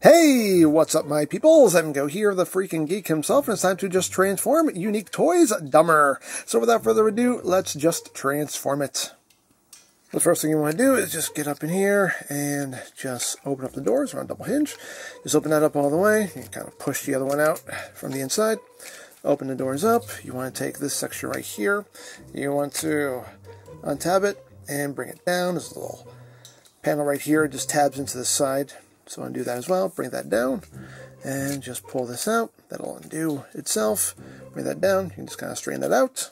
Hey, what's up my peoples? FKim here, the freaking geek himself, and it's time to just transform Unique Toys dumber. So without further ado, let's just transform it. The first thing you want to do is just get up in here and just open up the doors. We're on double hinge. Just open that up all the way. You kind of push the other one out from the inside. Open the doors up. You want to take this section right here. You want to untab it and bring it down. There's a little panel right here. It just tabs into the side. So undo that as well, bring that down, and just pull this out. That'll undo itself. Bring that down, you can just kind of straighten that out.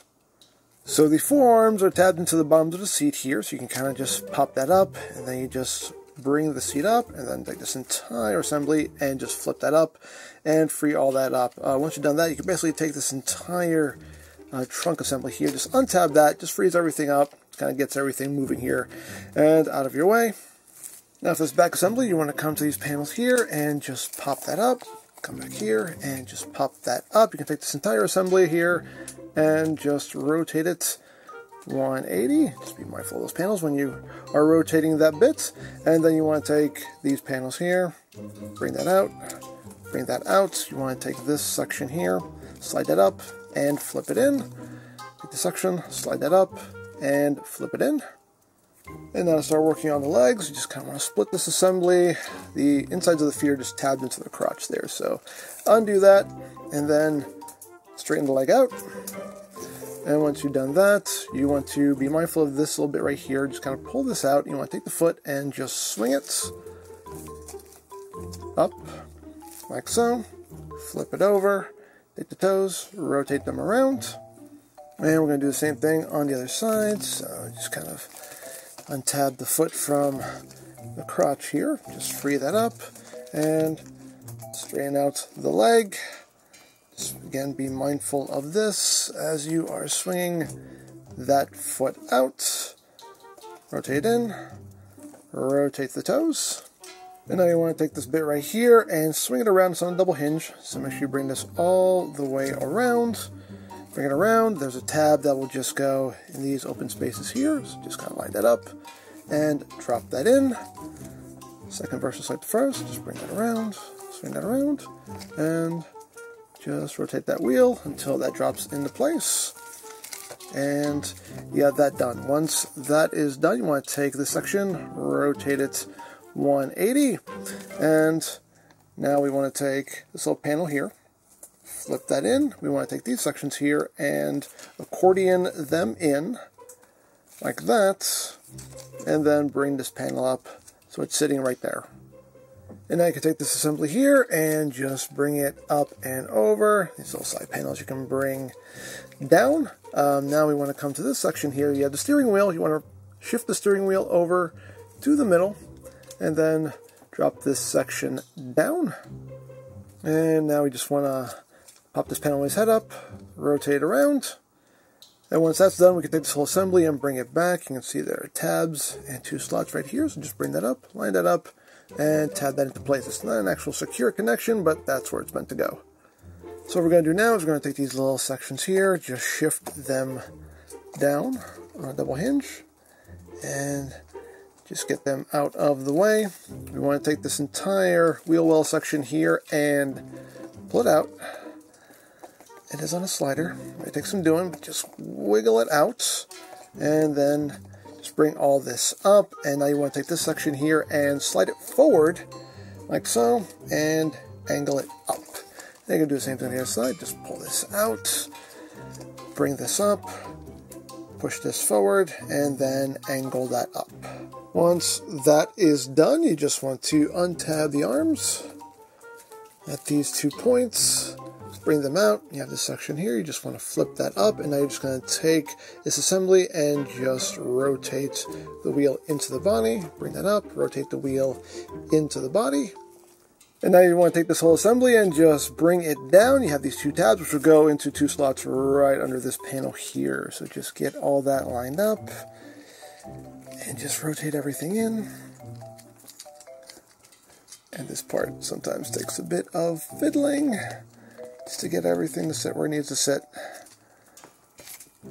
So the forearms are tabbed into the bottoms of the seat here, so you can kind of just pop that up, and then you just bring the seat up, and then take this entire assembly and just flip that up, and free all that up. Once you've done that, you can basically take this entire trunk assembly here, just untab that, just frees everything up, kind of gets everything moving here, and out of your way. Now for this back assembly, you want to come to these panels here and just pop that up. Come back here and just pop that up. You can take this entire assembly here and just rotate it 180. Just be mindful of those panels when you are rotating that bit. And then you want to take these panels here, bring that out, bring that out. You want to take this section here, slide that up and flip it in. Take the section, slide that up and flip it in. And then start working on the legs. You just kind of want to split this assembly. The insides of the feet are just tabbed into the crotch there. So undo that and then straighten the leg out. And once you've done that, you want to be mindful of this little bit right here. Just kind of pull this out. You want to take the foot and just swing it up like so. Flip it over. Take the toes, rotate them around. And we're going to do the same thing on the other side. So just kind of untab the foot from the crotch here, just free that up, and straighten out the leg. Just again, be mindful of this as you are swinging that foot out. Rotate in, rotate the toes. And now you want to take this bit right here and swing it around. It's on a double hinge, so make sure you bring this all the way around. Bring it around, there's a tab that will just go in these open spaces here, so just kind of line that up and drop that in. Second versus like the first, just bring that around, swing that around, and just rotate that wheel until that drops into place. And you have that done. Once that is done, you want to take this section, rotate it 180, and now we want to take this little panel here, flip that in. We want to take these sections here and accordion them in like that, and then bring this panel up so it's sitting right there. And now you can take this assembly here and just bring it up and over. These little side panels you can bring down. Now we want to come to this section here. You have the steering wheel. You want to shift the steering wheel over to the middle and then drop this section down. And now we just want to pop this panel on his head up, rotate it around, and once that's done, we can take this whole assembly and bring it back. You can see there are tabs and two slots right here, so just bring that up, line that up, and tab that into place. It's not an actual secure connection, but that's where it's meant to go. So what we're going to do now is we're going to take these little sections here, just shift them down on a double hinge, and just get them out of the way. We want to take this entire wheel well section here and pull it out. It is on a slider. It takes some doing, but just wiggle it out, and then just bring all this up. And now you want to take this section here and slide it forward, like so, and angle it up. Then you can do the same thing on the other side. Just pull this out, bring this up, push this forward, and then angle that up. Once that is done, you just want to untab the arms at these 2 points. Bring them out. You have this section here. You just want to flip that up, and now you're just going to take this assembly and just rotate the wheel into the body. Bring that up, rotate the wheel into the body. And now you want to take this whole assembly and just bring it down. You have these two tabs which will go into two slots right under this panel here. So just get all that lined up and just rotate everything in. And this part sometimes takes a bit of fiddling just to get everything to sit where it needs to sit,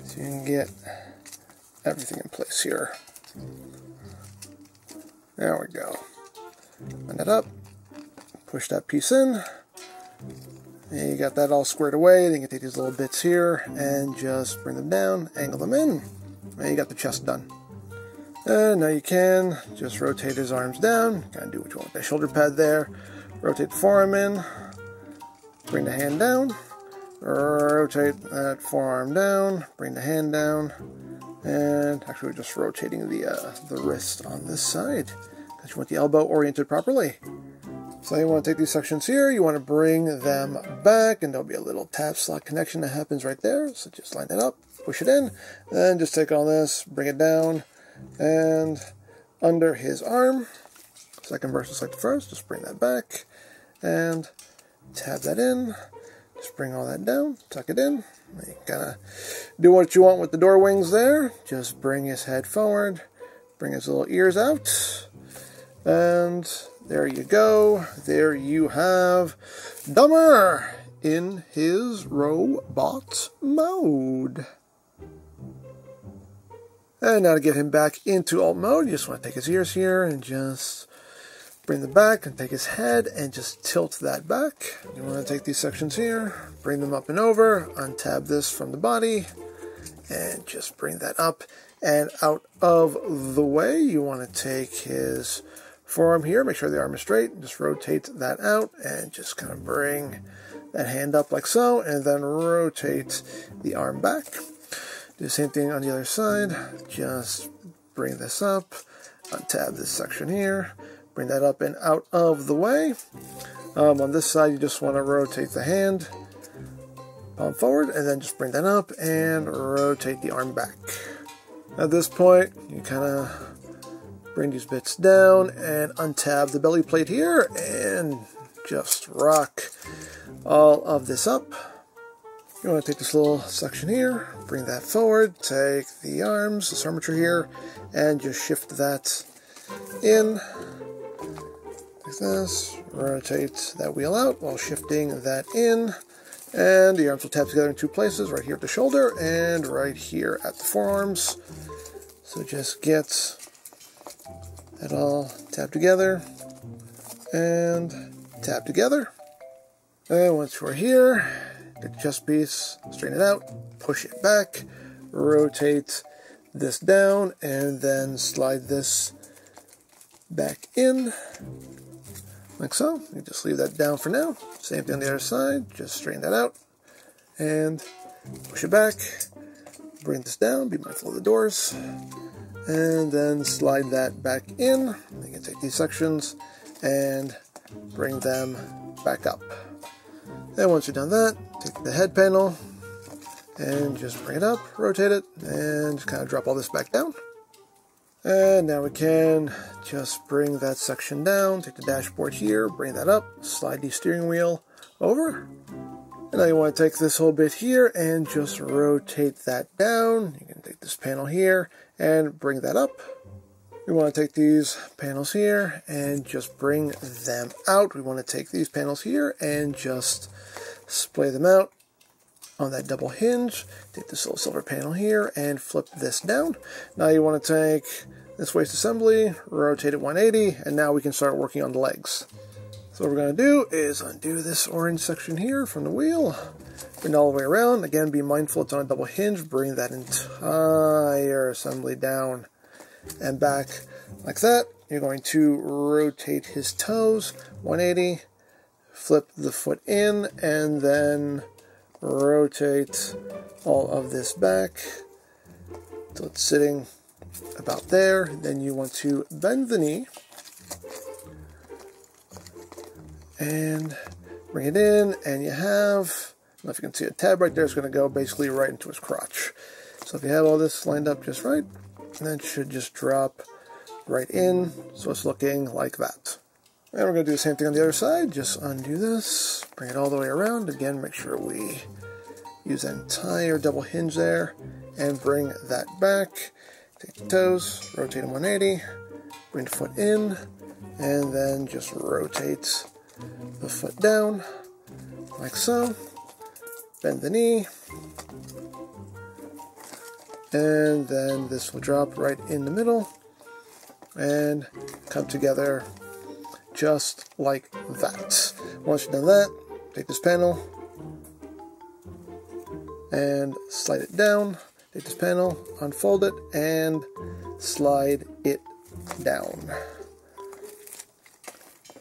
so you can get everything in place here. There we go. Line that up, push that piece in. And you got that all squared away. Then you can take these little bits here and just bring them down, angle them in, and you got the chest done. And now you can just rotate his arms down, kind of do what you want with that shoulder pad there. Rotate the forearm in, bring the hand down, rotate that forearm down, bring the hand down, and actually we're just rotating the wrist on this side because you want the elbow oriented properly. So you want to take these sections here, you want to bring them back, and there'll be a little tab slot connection that happens right there. So just line that up, push it in, then just take all this, bring it down, and under his arm, second versus like the first, just bring that back, and tab that in, just bring all that down, tuck it in. You kind of do what you want with the door wings there, just bring his head forward, bring his little ears out, and there you go. There you have Dumber in his robot mode. And now to get him back into alt mode, you just want to take his ears here and just bring them back and take his head and just tilt that back. You want to take these sections here, bring them up and over, untab this from the body, and just bring that up and out of the way. You want to take his forearm here, make sure the arm is straight, and just rotate that out and just kind of bring that hand up like so, and then rotate the arm back. Do the same thing on the other side, just bring this up, untab this section here, bring that up and out of the way. On this side you just want to rotate the hand, palm forward, and then just bring that up and rotate the arm back. At this point you kind of bring these bits down and untab the belly plate here and just rock all of this up. You want to take this little section here, bring that forward, take the arms, this armature here, and just shift that in like this. Rotate that wheel out while shifting that in, and the arms will tap together in two places, right here at the shoulder and right here at the forearms. So just get that all tap together and tap together. And once we're here, get the chest piece, straighten it out, push it back, rotate this down, and then slide this back in, like so. You just leave that down for now. Same thing on the other side, just straighten that out, and push it back, bring this down, be mindful of the doors, and then slide that back in. You can take these sections and bring them back up. And once you've done that, take the head panel and just bring it up, rotate it, and just kind of drop all this back down. And now we can just bring that section down, take the dashboard here, bring that up, slide the steering wheel over. And now you want to take this whole bit here and just rotate that down. You can take this panel here and bring that up. We want to take these panels here and just bring them out. We want to take these panels here and just splay them out on that double hinge. Take this little silver panel here and flip this down. Now you want to take this waist assembly, rotate it 180, and now we can start working on the legs. So what we're going to do is undo this orange section here from the wheel, bring it all the way around. Again, be mindful it's on a double hinge. Bring that entire assembly down and back like that. You're going to rotate his toes 180, flip the foot in, and then rotate all of this back so it's sitting about there. Then you want to bend the knee and bring it in, and you have, I don't know if you can see a tab right there, it's going to go basically right into his crotch. So if you have all this lined up just right, that should just drop right in, so it's looking like that. And we're going to do the same thing on the other side. Just undo this, bring it all the way around. Again, make sure we use that entire double hinge there, and bring that back. Take the toes, rotate them 180, bring the foot in, and then just rotate the foot down, like so. Bend the knee, and then this will drop right in the middle and come together just like that. Once you've done that, take this panel and slide it down. Take this panel, unfold it, and slide it down.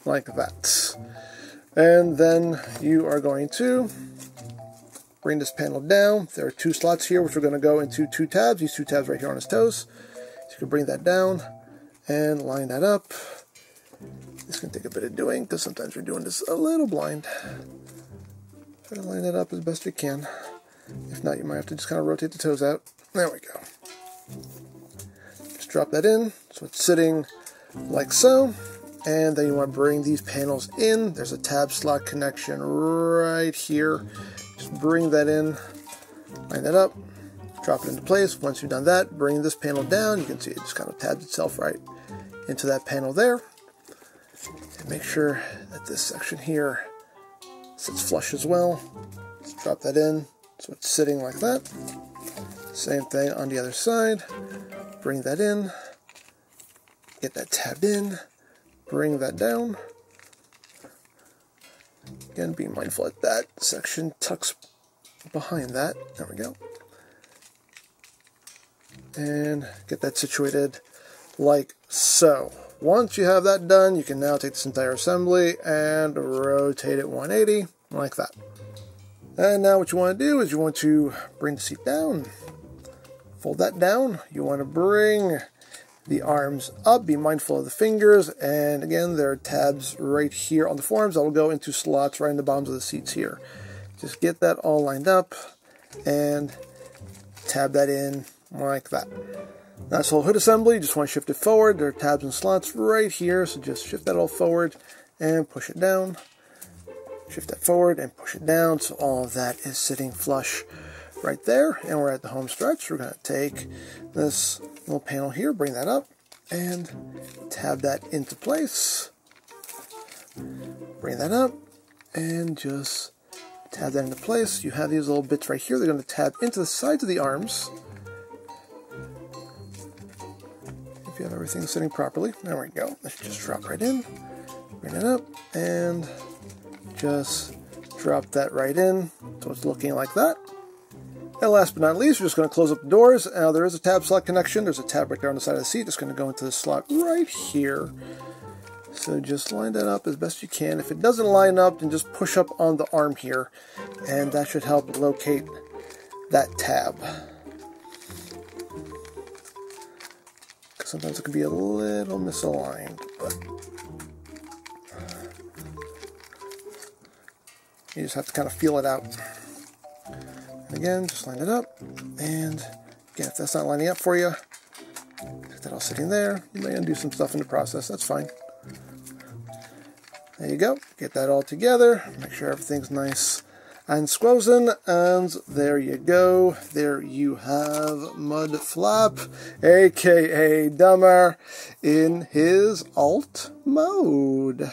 Like that. And then you are going to bring this panel down. There are 2 slots here, which are going to go into 2 tabs. These 2 tabs right here on his toes. So you can bring that down and line that up. This can take a bit of doing, because sometimes we're doing this a little blind. Try to line it up as best you can. If not, you might have to just kind of rotate the toes out. There we go. Just drop that in, so it's sitting like so. And then you want to bring these panels in. There's a tab slot connection right here. Just bring that in, line that up, drop it into place. Once you've done that, bring this panel down. You can see it just kind of tabs itself right into that panel there. And make sure that this section here sits flush as well. Just drop that in so it's sitting like that. Same thing on the other side. Bring that in, get that tabbed in, bring that down. Again, be mindful that that section tucks behind that. There we go. And get that situated like so. Once you have that done, you can now take this entire assembly and rotate it 180 like that. And now what you want to do is you want to bring the seat down, fold that down. You want to bring the arms up, be mindful of the fingers, and again, there are tabs right here on the forms that will go into slots right in the bottoms of the seats here. Just get that all lined up and tab that in like that. Now this whole hood assembly, you just want to shift it forward. There are tabs and slots right here, so just shift that all forward and push it down. Shift that forward and push it down, so all of that is sitting flush right there. And we're at the home stretch. We're going to take this little panel here, bring that up, and tab that into place. Bring that up, and just tab that into place. You have these little bits right here. They're going to tab into the sides of the arms. If you have everything sitting properly. There we go. That should just drop right in. Bring it up, and just drop that right in. So it's looking like that. And last but not least, we're just going to close up the doors. Now there is a tab slot connection. There's a tab right there on the side of the seat. It's going to go into the slot right here. So just line that up as best you can. If it doesn't line up, then just push up on the arm here. And that should help locate that tab. Because sometimes it can be a little misaligned. But you just have to kind of feel it out. And again, just line it up, and again, if that's not lining up for you, get that all sitting there. You may undo some stuff in the process, that's fine. There you go, get that all together, make sure everything's nice and squozen, and there you go. There you have Mudflap, aka Dumber, in his alt mode.